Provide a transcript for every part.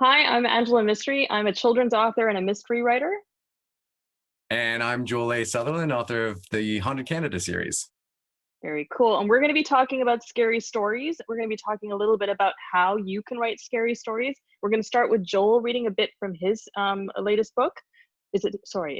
Hi, I'm Angela Misri. I'm a children's author and a mystery writer. And I'm Joel A. Sutherland, author of the Haunted Canada series. Very cool. And we're going to be talking about scary stories. We're going to be talking a little bit about how you can write scary stories. We're going to start with Joel reading a bit from his latest book. Is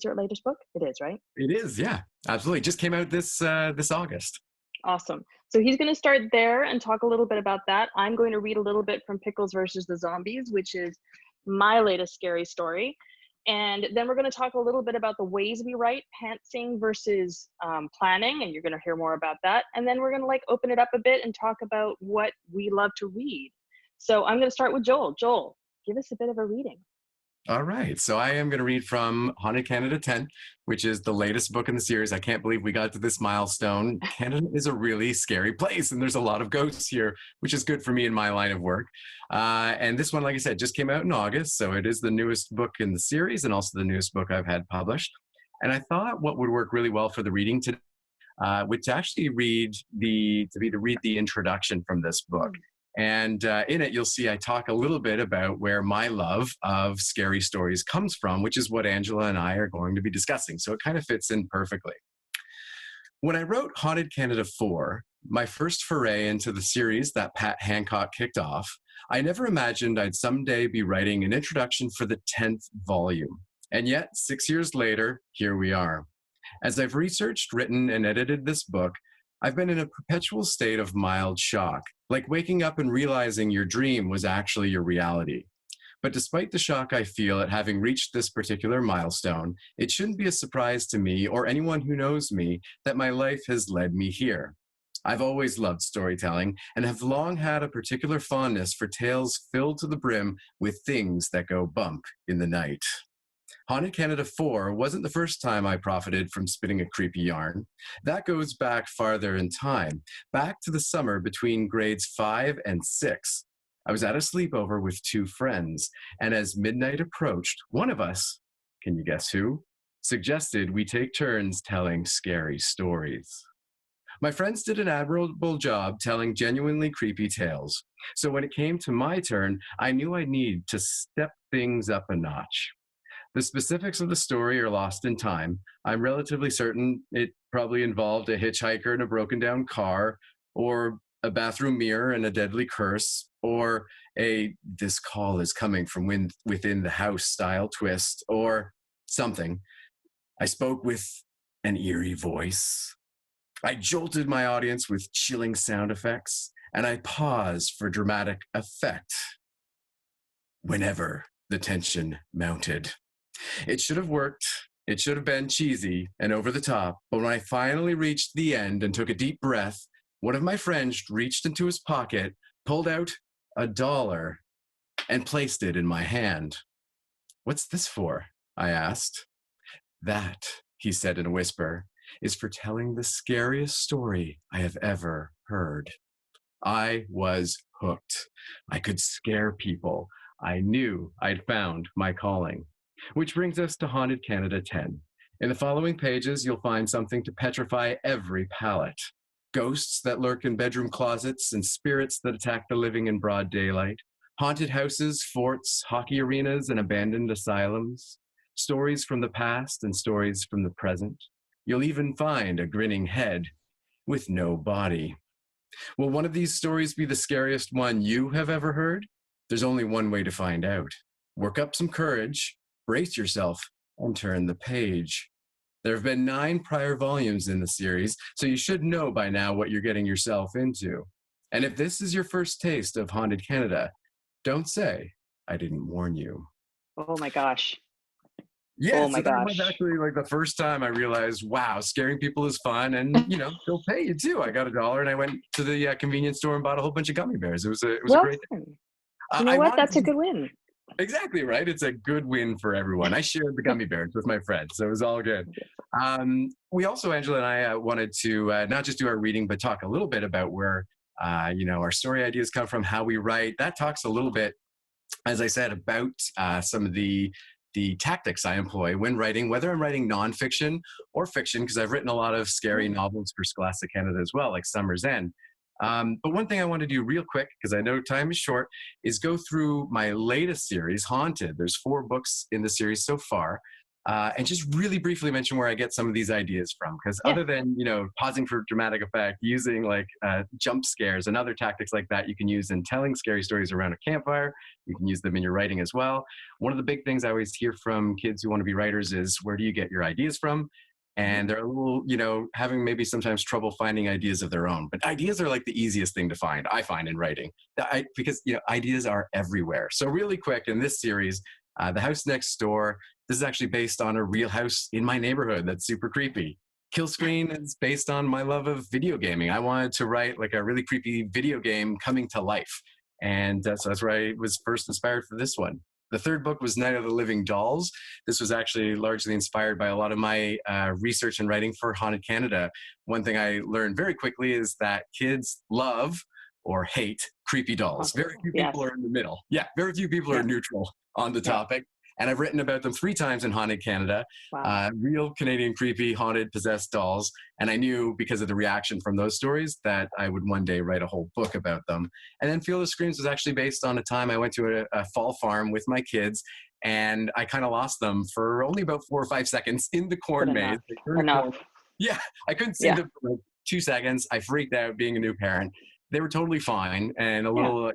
your latest book? It is, right? It is, yeah, absolutely. Just came out this August. Awesome. So he's going to start there and talk a little bit about that. I'm going to read a little bit from Pickles versus the Zombies, which is my latest scary story. And then we're going to talk a little bit about the ways we write, pantsing versus planning, and you're going to hear more about that. And then we're going to open it up a bit and talk about what we love to read. So I'm going to start with Joel. Joel, give us a bit of a reading. All right. So I am going to read from Haunted Canada 10, which is the latest book in the series. I can't believe we got to this milestone. Canada is a really scary place, and there's a lot of ghosts here, which is good for me in my line of work. And this one, like I said, just came out in August. So it is the newest book in the series and also the newest book I've had published. And I thought what would work really well for the reading today would to actually read the introduction from this book. And in it, you'll see I talk a little bit about where my love of scary stories comes from, which is what Angela and I are going to be discussing. So it kind of fits in perfectly. When I wrote Haunted Canada 4, my first foray into the series that Pat Hancock kicked off, I never imagined I'd someday be writing an introduction for the 10th volume. And yet, 6 years later, here we are. As I've researched, written, and edited this book, I've been in a perpetual state of mild shock, like waking up and realizing your dream was actually your reality. But despite the shock I feel at having reached this particular milestone, it shouldn't be a surprise to me or anyone who knows me that my life has led me here. I've always loved storytelling and have long had a particular fondness for tales filled to the brim with things that go bump in the night. Haunted Canada 4 wasn't the first time I profited from spitting a creepy yarn. That goes back farther in time, back to the summer between grades 5 and 6. I was at a sleepover with two friends, and as midnight approached, one of us, can you guess who, suggested we take turns telling scary stories. My friends did an admirable job telling genuinely creepy tales, so when it came to my turn, I knew I'd need to step things up a notch. The specifics of the story are lost in time. I'm relatively certain it probably involved a hitchhiker and a broken down car, or a bathroom mirror and a deadly curse, or a this call is coming from within the house style twist, or something. I spoke with an eerie voice. I jolted my audience with chilling sound effects, and I paused for dramatic effect whenever the tension mounted. It should have worked. It should have been cheesy and over the top. But when I finally reached the end and took a deep breath, one of my friends reached into his pocket, pulled out $1, and placed it in my hand. "What's this for?" I asked. "That," he said in a whisper, "is for telling the scariest story I have ever heard." I was hooked. I could scare people. I knew I'd found my calling. Which brings us to Haunted Canada 10. In the following pages, you'll find something to petrify every palate. Ghosts that lurk in bedroom closets and spirits that attack the living in broad daylight. Haunted houses, forts, hockey arenas, and abandoned asylums. Stories from the past and stories from the present. You'll even find a grinning head with no body. Will one of these stories be the scariest one you have ever heard? There's only one way to find out. Work up some courage, brace yourself, and turn the page. There have been 9 prior volumes in the series, so you should know by now what you're getting yourself into. And if this is your first taste of Haunted Canada, don't say I didn't warn you. Oh my gosh. Yeah, Oh my so that was gosh. actually like the first time I realized, wow, scaring people is fun, and they'll pay you too. I got $1, and I went to the convenience store and bought a whole bunch of gummy bears. It was a Well great day. done. You know I what? wanted That's to a good win. exactly right. It's a good win for everyone. I shared the gummy bears with my friends, so it was all good. We also, Angela and I, wanted to not just do our reading, but talk a little bit about where our story ideas come from, how we write. That talks a little bit, as I said, about some of the tactics I employ when writing, whether I'm writing nonfiction or fiction, because I've written a lot of scary novels for Scholastic Canada as well, like Summer's End. But one thing I want to do real quick, because I know time is short, is go through my latest series, Haunted. There's 4 books in the series so far. And just really briefly mention where I get some of these ideas from. Because Yeah. other than, pausing for dramatic effect, using like jump scares and other tactics like that you can use in telling scary stories around a campfire. You can use them in your writing as well. One of the big things I always hear from kids who want to be writers is, where do you get your ideas from? And they're a little, having maybe sometimes trouble finding ideas of their own. But ideas are like the easiest thing to find, I find, in writing, because ideas are everywhere. So really quick, in this series, The House Next Door, this is actually based on a real house in my neighborhood that's super creepy. Kill Screen is based on my love of video gaming. I wanted to write like a really creepy video game coming to life. And so that's where I was first inspired for this one. The third book was Night of the Living Dolls. This was actually largely inspired by a lot of my research and writing for Haunted Canada. One thing I learned very quickly is that kids love or hate creepy dolls. Very few people are in the middle. Yeah, very few people are neutral on the topic. And I've written about them 3 times in Haunted Canada. Wow. Real Canadian creepy, haunted, possessed dolls. And I knew, because of the reaction from those stories, that I would one day write a whole book about them. And then Field of Screams was actually based on a time I went to a fall farm with my kids, and I kind of lost them for only about 4 or 5 seconds in the corn maze. Enough. Yeah, I couldn't see them for like 2 seconds. I freaked out being a new parent. They were totally fine, and a little,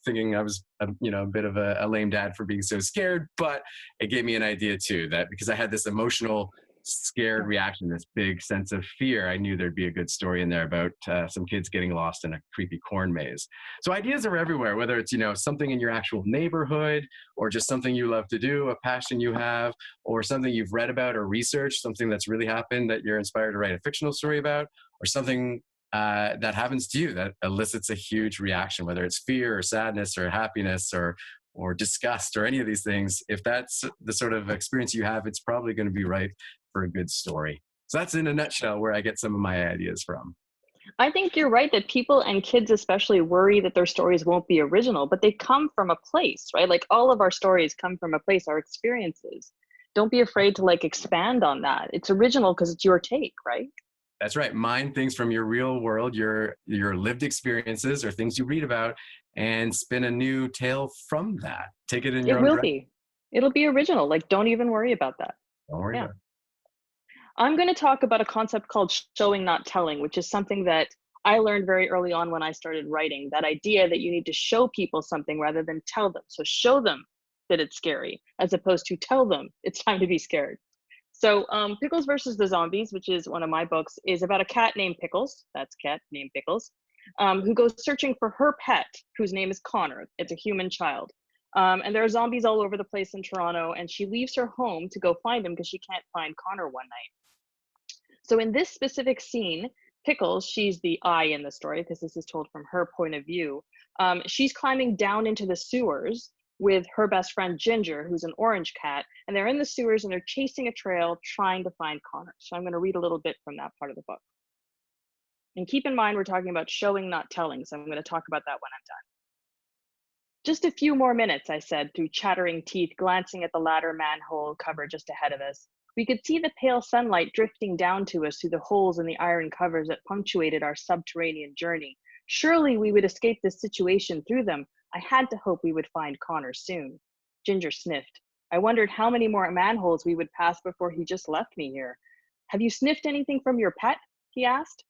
thinking I was, a bit of a lame dad for being so scared, but it gave me an idea too, that because I had this emotional, scared reaction, this big sense of fear, I knew there'd be a good story in there about some kids getting lost in a creepy corn maze. So ideas are everywhere, whether it's, something in your actual neighborhood, or just something you love to do, a passion you have, or something you've read about or researched, something that's really happened that you're inspired to write a fictional story about, or something that happens to you that elicits a huge reaction, whether it's fear or sadness or happiness or disgust or any of these things. If that's the sort of experience you have, it's probably going to be right for a good story. So that's in a nutshell where I get some of my ideas from. I think you're right that people, and kids especially, worry that their stories won't be original, but they come from a place, right? Like all of our stories come from a place, our experiences. Don't be afraid to like expand on that. It's original because it's your take, right? That's right. Mine things from your real world, your lived experiences or things you read about, and spin a new tale from that. Take it in your It own will direction. be. It'll be original. Like, don't even worry about that. Don't worry Yeah. about it. I'm going to talk about a concept called showing, not telling, which is something that I learned very early on when I started writing. That idea that you need to show people something rather than tell them. So show them that it's scary, as opposed to tell them it's time to be scared. So Pickles versus the Zombies, which is one of my books, is about a cat named Pickles. That's cat named Pickles, who goes searching for her pet, whose name is Connor. It's a human child. And there are zombies all over the place in Toronto, and she leaves her home to go find him because she can't find Connor one night. So in this specific scene, Pickles, she's the I in the story because this is told from her point of view. She's climbing down into the sewers with her best friend Ginger, who's an orange cat, and they're in the sewers and they're chasing a trail trying to find Connor. So I'm going to read a little bit from that part of the book. And keep in mind, we're talking about showing, not telling, so I'm going to talk about that when I'm done. Just a few more minutes, I said, through chattering teeth, glancing at the ladder manhole cover just ahead of us. We could see the pale sunlight drifting down to us through the holes in the iron covers that punctuated our subterranean journey. Surely we would escape this situation through them. I had to hope we would find Connor soon. Ginger sniffed. I wondered how many more manholes we would pass before he just left me here. Have you sniffed anything from your pet? He asked.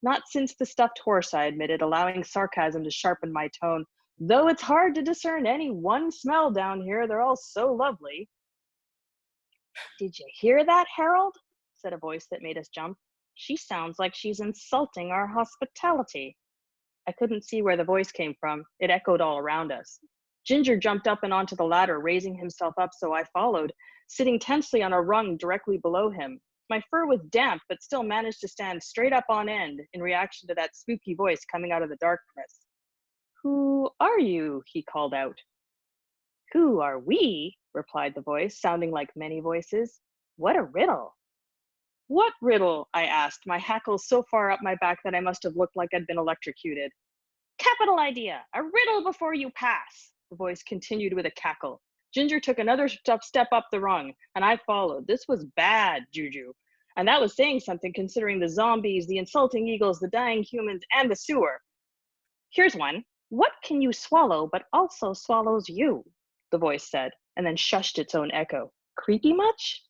Not since the stuffed horse, I admitted, allowing sarcasm to sharpen my tone. Though it's hard to discern any one smell down here, they're all so lovely. Did you hear that, Harold? Said a voice that made us jump. She sounds like she's insulting our hospitality. I couldn't see where the voice came from. It echoed all around us. Ginger jumped up and onto the ladder, raising himself up, so I followed, sitting tensely on a rung directly below him. My fur was damp, but still managed to stand straight up on end in reaction to that spooky voice coming out of the darkness. Who are you? He called out. Who are we? Replied the voice, sounding like many voices. What a riddle. What riddle? I asked, my hackles so far up my back that I must have looked like I'd been electrocuted. Capital idea! A riddle before you pass! The voice continued with a cackle. Ginger took another step up the rung, and I followed. This was bad juju. And that was saying something considering the zombies, the insulting eagles, the dying humans, and the sewer. Here's one. What can you swallow but also swallows you? The voice said, and then shushed its own echo. Creepy much?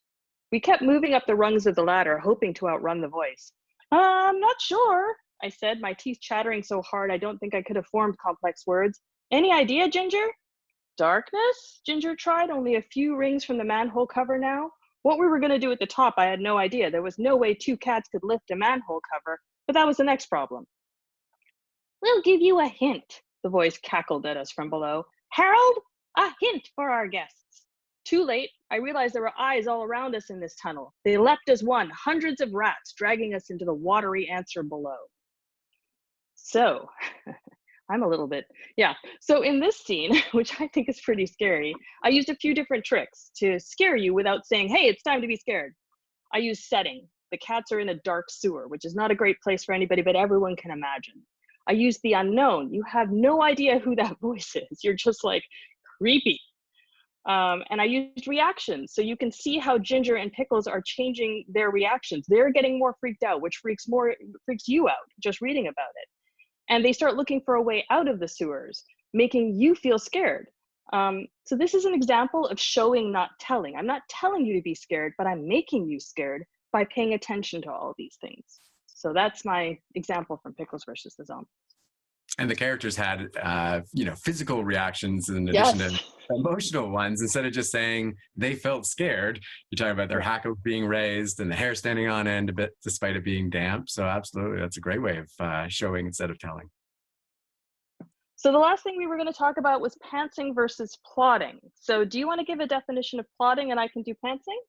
We kept moving up the rungs of the ladder, hoping to outrun the voice. I'm not sure, I said, my teeth chattering so hard I don't think I could have formed complex words. Any idea, Ginger? Darkness? Ginger tried, only a few rings from the manhole cover now. What we were going to do at the top, I had no idea. There was no way two cats could lift a manhole cover, but that was the next problem. We'll give you a hint, the voice cackled at us from below. Harold, a hint for our guests. Too late, I realized there were eyes all around us in this tunnel. They leapt as one, hundreds of rats dragging us into the watery answer below. So, I'm a little bit, yeah. So in this scene, which I think is pretty scary, I used a few different tricks to scare you without saying, hey, it's time to be scared. I used setting. The cats are in a dark sewer, which is not a great place for anybody, but everyone can imagine. I used the unknown. You have no idea who that voice is. You're just like, creepy. And I used reactions. So you can see how Ginger and Pickles are changing their reactions. They're getting more freaked out, which freaks you out just reading about it. And they start looking for a way out of the sewers, making you feel scared. So this is an example of showing, not telling. I'm not telling you to be scared, but I'm making you scared by paying attention to all of these things. So that's my example from Pickles versus the Zombies. And the characters had, physical reactions in addition to emotional ones. Instead of just saying they felt scared, you're talking about their hackles being raised and the hair standing on end a bit despite it being damp. So absolutely, that's a great way of showing instead of telling. So the last thing we were going to talk about was pantsing versus plotting. So do you want to give a definition of plotting and I can do pantsing?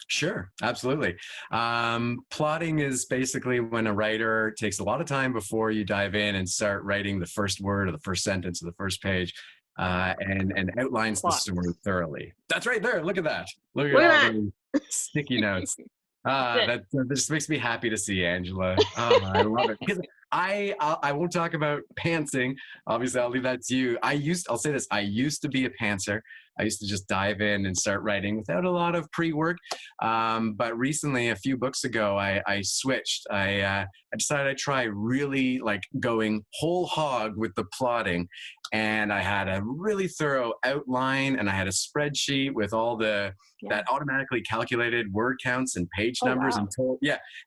Sure, absolutely. Plotting is basically when a writer takes a lot of time before you dive in and start writing the first word or the first sentence of the first page and outlines the story thoroughly. That's right there. Look at that. Look at all the sticky notes. That just makes me happy to see, Angela. Oh, I love it. Because I won't talk about pantsing. Obviously, I'll leave that to you. I'll say this. I used to be a pantser. I used to just dive in and start writing without a lot of pre-work. But recently, a few books ago, I switched. I decided I'd try really like going whole hog with the plotting. And I had a really thorough outline and I had a spreadsheet with all that automatically calculated word counts and page numbers and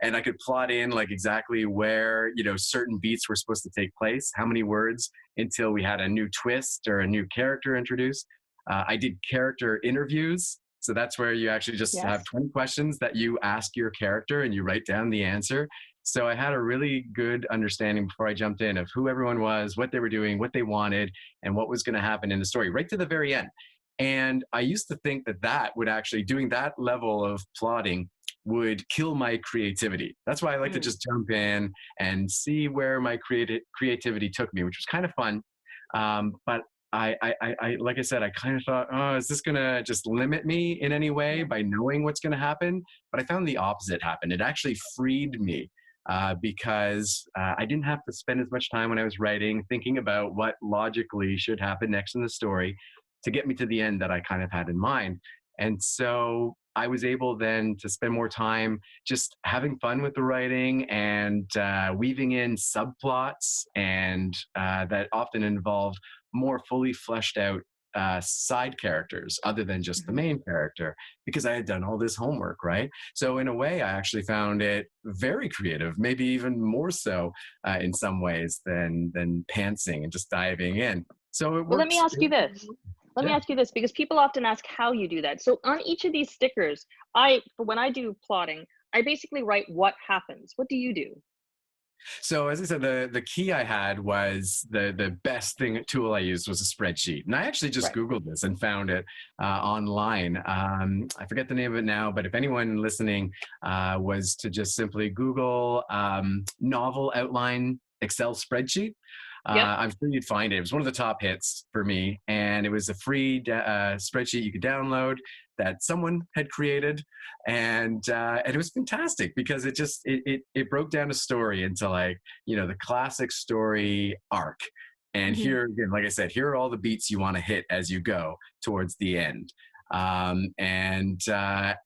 and I could plot in like exactly where, certain beats were supposed to take place, how many words until we had a new twist or a new character introduced. I did character interviews. So that's where you actually just have 20 questions that you ask your character and you write down the answer. So I had a really good understanding before I jumped in of who everyone was, what they were doing, what they wanted, and what was going to happen in the story right to the very end. And I used to think that would actually, doing that level of plotting would kill my creativity. That's why I like to just jump in and see where my creativity took me, which was kind of fun. But I like I said, I kind of thought, oh, is this going to just limit me in any way by knowing what's going to happen? But I found the opposite happened. It actually freed me because I didn't have to spend as much time when I was writing thinking about what logically should happen next in the story to get me to the end that I kind of had in mind. And so I was able then to spend more time just having fun with the writing and weaving in subplots and that often involve more fully fleshed out side characters other than just the main character because I had done all this homework, right? So in a way, I actually found it very creative, maybe even more so in some ways than pantsing and just diving in. So it works. Well, let me ask you this. Let me ask you this, because people often ask how you do that. So on each of these stickers, when I do plotting, I basically write what happens. What do you do? So as I said, the key I had was the best tool I used was a spreadsheet. And I actually just Googled this and found it online. I forget the name of it now, but if anyone listening was to just simply Google novel outline Excel spreadsheet, I'm sure you'd find it. It was one of the top hits for me. And it was a free spreadsheet you could download that someone had created. And it was fantastic because it broke down a story into the classic story arc. And here, again, like I said, here are all the beats you want to hit as you go towards the end. And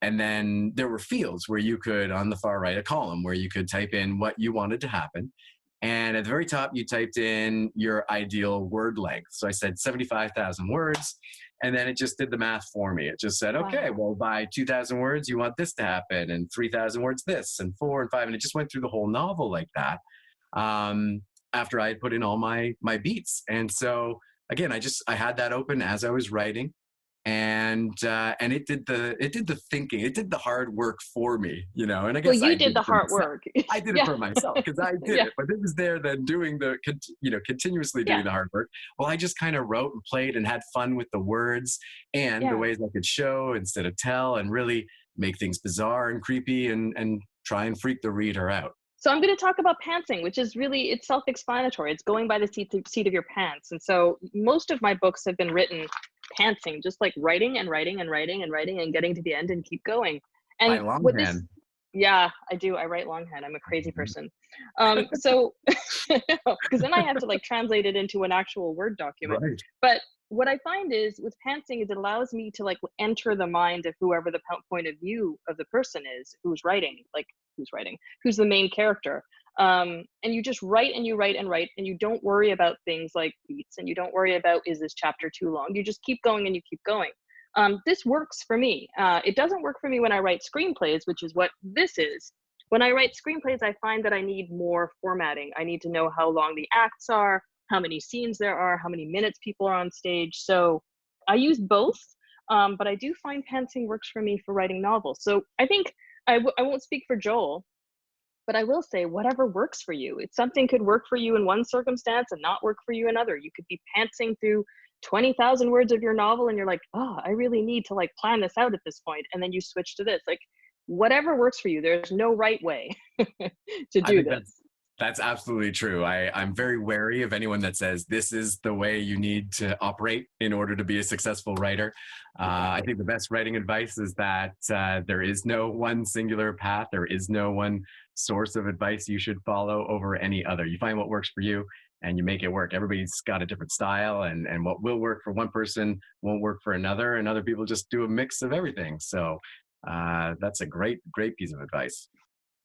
then there were fields where you could, on the far right, a column where you could type in what you wanted to happen. And at the very top, you typed in your ideal word length. So I said 75,000 words. And then it just did the math for me. It just said, okay, Wow. well, by 2,000 words, you want this to happen, and 3,000 words, this, and 4 and 5. And it just went through the whole novel like that, after I had put in all my beats. And so, again, I had that open as I was writing, and it did the thinking, it did the hard work for me, and I Well, guess I you did did the it for hard myself. work. I did it Yeah. for myself because I did Yeah. it, but it was there then doing continuously Yeah. doing the hard work. Well, I just kind of wrote and played and had fun with the words and the Yeah. ways I could show instead of tell, and really make things bizarre and creepy, and try and freak the reader out. So I'm going to talk about pantsing, which is really, it's self-explanatory. It's going by the seat of your pants. And so most of my books have been written pantsing, just like writing and writing and writing and writing and getting to the end and keep going. By And what this, longhand. yeah, I do. I write longhand. I'm a crazy Mhm. person. So, because then I have to like translate it into an actual Word document. Right. But what I find is with pantsing is it allows me to like enter the mind of whoever the point of view of the person is who's the main character. And you just write and you write and write, and you don't worry about things like beats, and you don't worry about, is this chapter too long? You just keep going and you keep going. This works for me. It doesn't work for me when I write screenplays, which is what this is. When I write screenplays, I find that I need more formatting. I need to know how long the acts are, how many scenes there are, how many minutes people are on stage. So I use both, but I do find pantsing works for me for writing novels. So I think I won't speak for Joel, but I will say whatever works for you. It's something could work for you in one circumstance and not work for you in another. You could be pantsing through 20,000 words of your novel and you're like, oh, I really need to like plan this out at this point. And then you switch to this. Like whatever works for you. There's no right way to I do think this. that's absolutely true. I'm very wary of anyone that says this is the way you need to operate in order to be a successful writer. I Exactly. think the best writing advice is that there is no one singular path. There is no one source of advice you should follow over any other. You find what works for you and you make it work. Everybody's got a different style, and what will work for one person won't work for another, and other people just do a mix of everything. So that's a great piece of advice.